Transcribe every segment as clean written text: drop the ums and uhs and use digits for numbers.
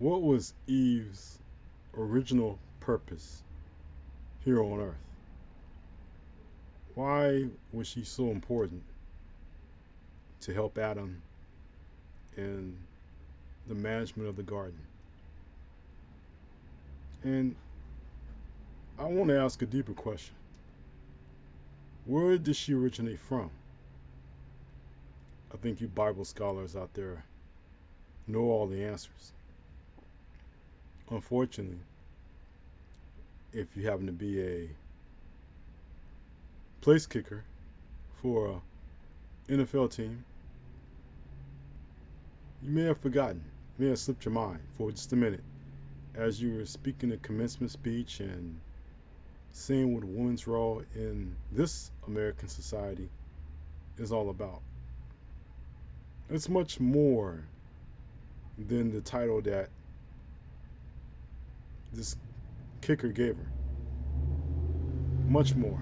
What was Eve's original purpose here on earth? Why was she so important to help Adam in the management of the garden? And I want to ask a deeper question. Where did she originate from? I think you Bible scholars out there know all the answers. Unfortunately, if you happen to be a place kicker for an NFL team, you may have forgotten, you may have slipped your mind for just a minute as you were speaking a commencement speech and saying what a woman's role in this American society is all about. It's much more than the title that this kicker gave her. Much more.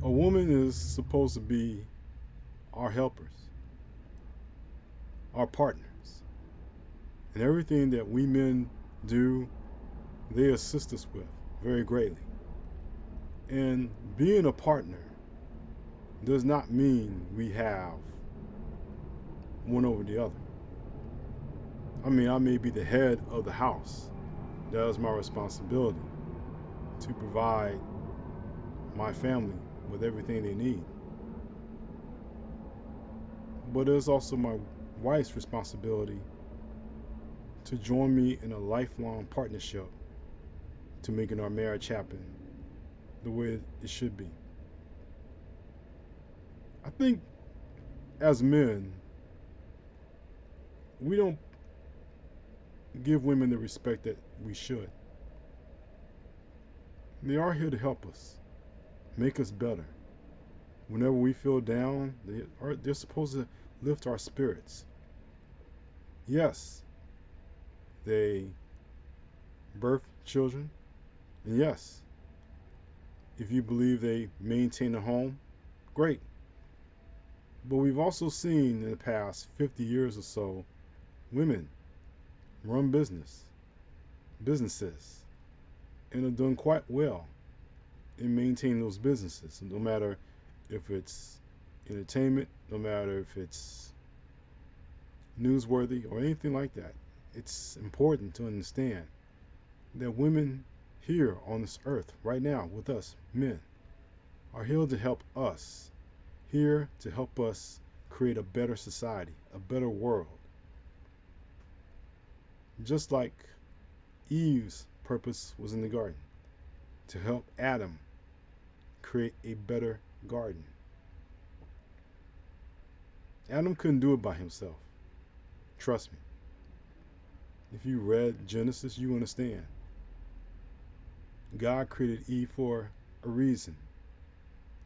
A woman is supposed to be our helpers, our partners. And everything that we men do, they assist us with very greatly. And being a partner does not mean we have one over the other. I mean, I may be the head of the house. That is my responsibility to provide my family with everything they need. But it's also my wife's responsibility to join me in a lifelong partnership to making our marriage happen the way it should be. I think as men, we don't give women the respect that we should. They are here to help us, make us better. Whenever we feel down, they're supposed to lift our spirits. Yes, they birth children, and yes, if you believe they maintain a home, great. But we've also seen in the past 50 years or so, women run businesses, and have done quite well in maintaining those businesses, no matter if it's entertainment, no matter if it's newsworthy or anything like that. It's important to understand that women here on this earth right now with us men are here to help us, here to help us create a better society, a better world. Just like Eve's purpose was in the garden, to help Adam create a better garden. Adam couldn't do it by himself. Trust me. If you read Genesis, you understand. God created Eve for a reason.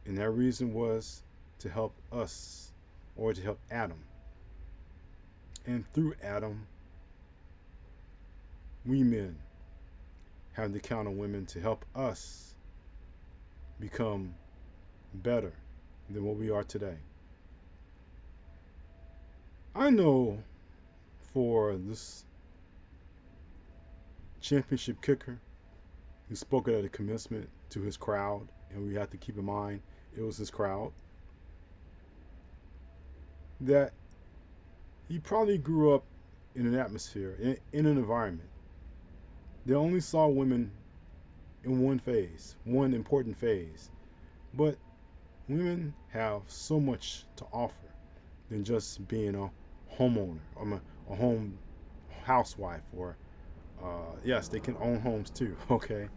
And that reason was to help us, or to help Adam. And through Adam, we men have the count of women to help us become better than what we are today. I know for this championship kicker who spoke at a commencement to his crowd, and we have to keep in mind it was his crowd, that he probably grew up in an atmosphere, in an environment that only saw women in one phase, one important phase. But women have so much to offer than just being a homeowner, or a home housewife, or yes, they can own homes too. Okay,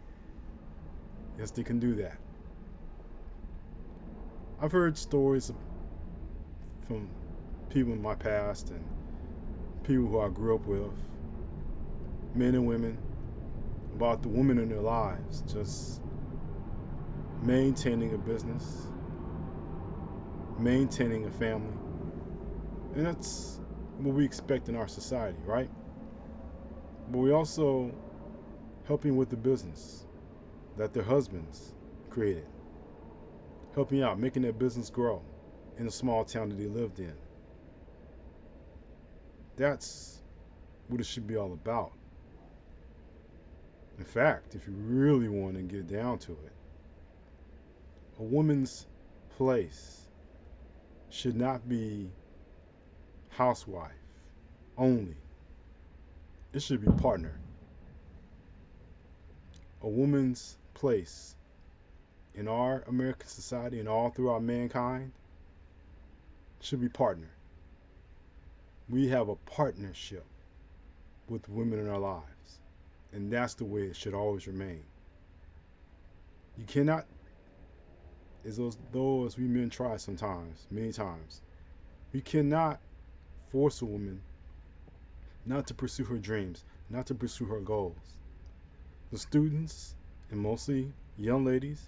yes, they can do that. I've heard stories from people in my past and people who I grew up with, men and women, about the women in their lives just maintaining a business, maintaining a family. And that's what we expect in our society, right? But we also helping with the business that their husbands created, helping out, making their business grow in the small town that they lived in. That's what it should be all about. In fact, if you really want to get down to it, a woman's place should not be housewife only. It should be partner. A woman's place in our American society and all throughout mankind should be partner. We have a partnership with women in our lives, and that's the way it should always remain. You cannot, as we men try sometimes, many times, we cannot force a woman not to pursue her dreams, not to pursue her goals. The students, and mostly young ladies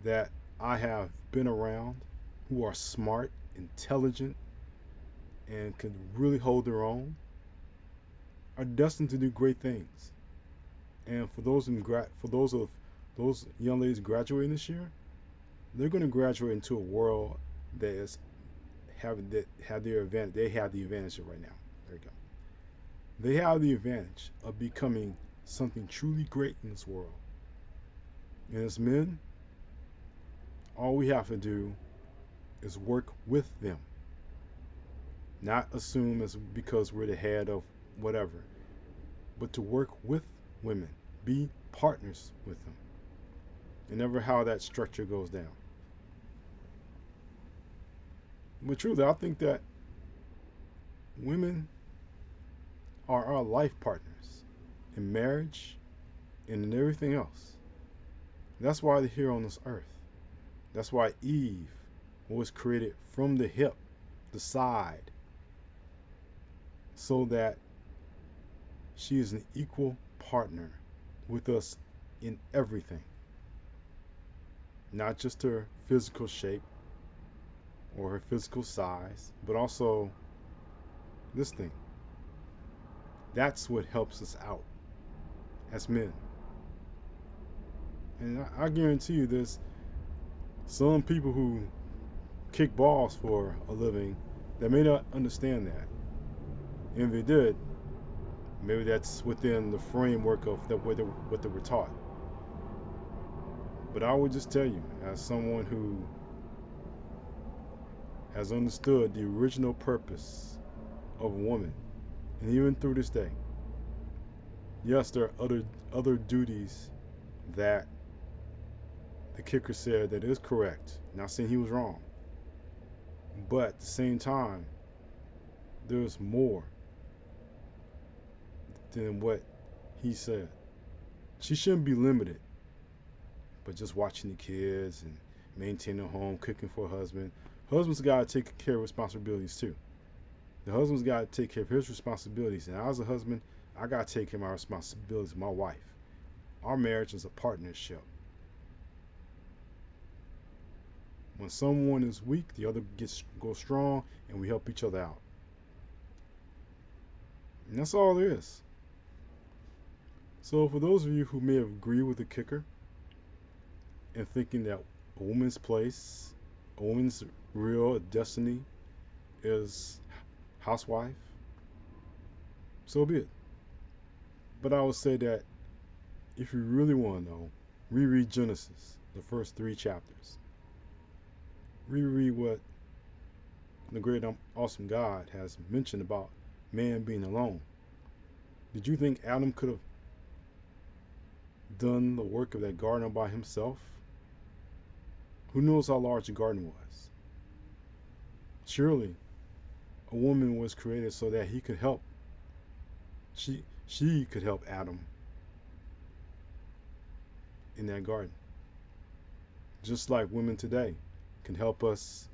that I have been around who are smart, intelligent, and can really hold their own, are destined to do great things. And for those young ladies graduating this year, they're going to graduate into a world that is have their advantage. They have the advantage right now. There you go. They have the advantage of becoming something truly great in this world. And as men, all we have to do is work with them. Not assume as because we're the head of whatever, but to work with women, be partners with them. And never how that structure goes down. But truly, I think that women are our life partners in marriage and in everything else. That's why they're here on this earth. That's why Eve was created from the hip, the side, so that she is an equal partner with us in everything. Not just her physical shape or her physical size, but also this thing. That's what helps us out as men. And I guarantee you there's some people who kick balls for a living that may not understand that. And if they did, maybe that's within the framework of what they were taught. But I would just tell you, as someone who has understood the original purpose of a woman, and even through this day, yes, there are other duties that the kicker said that is correct. Not saying he was wrong, but at the same time, there's more than what he said. She shouldn't be limited, but just watching the kids and maintaining a home, cooking for a husband. Husband's got to take care of responsibilities too. The husband's got to take care of his responsibilities, and as a husband, I got to take care of my responsibilities with my wife. Our marriage is a partnership. When someone is weak, the other goes strong, and we help each other out. And that's all there is. So for those of you who may agree with the kicker and thinking that a woman's place, a woman's real destiny is housewife, so be it. But I would say that if you really want to know, reread Genesis, the first 3 chapters. Reread what the great awesome God has mentioned about man being alone. Did you think Adam could have done the work of that garden by himself? Who knows how large the garden was? Surely a woman was created so that he could help. She could help Adam in that garden. Just like women today can help us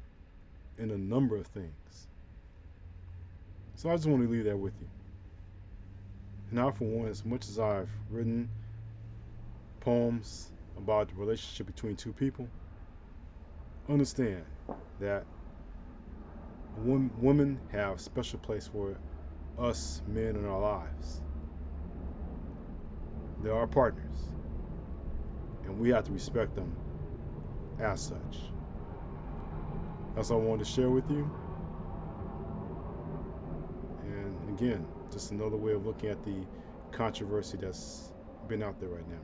in a number of things. So I just want to leave that with you. And I, for one, as much as I've written poems about the relationship between two people, understand that women have a special place for us men in our lives. They're our partners, and we have to respect them as such. That's all I wanted to share with you. And Again, just another way of looking at the controversy that's been out there right now.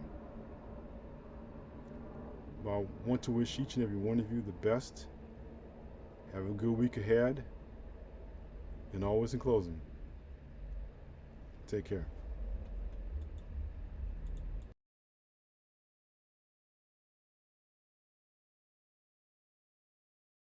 But I want to wish each and every one of you the best. Have a good week ahead. And always in closing, take care.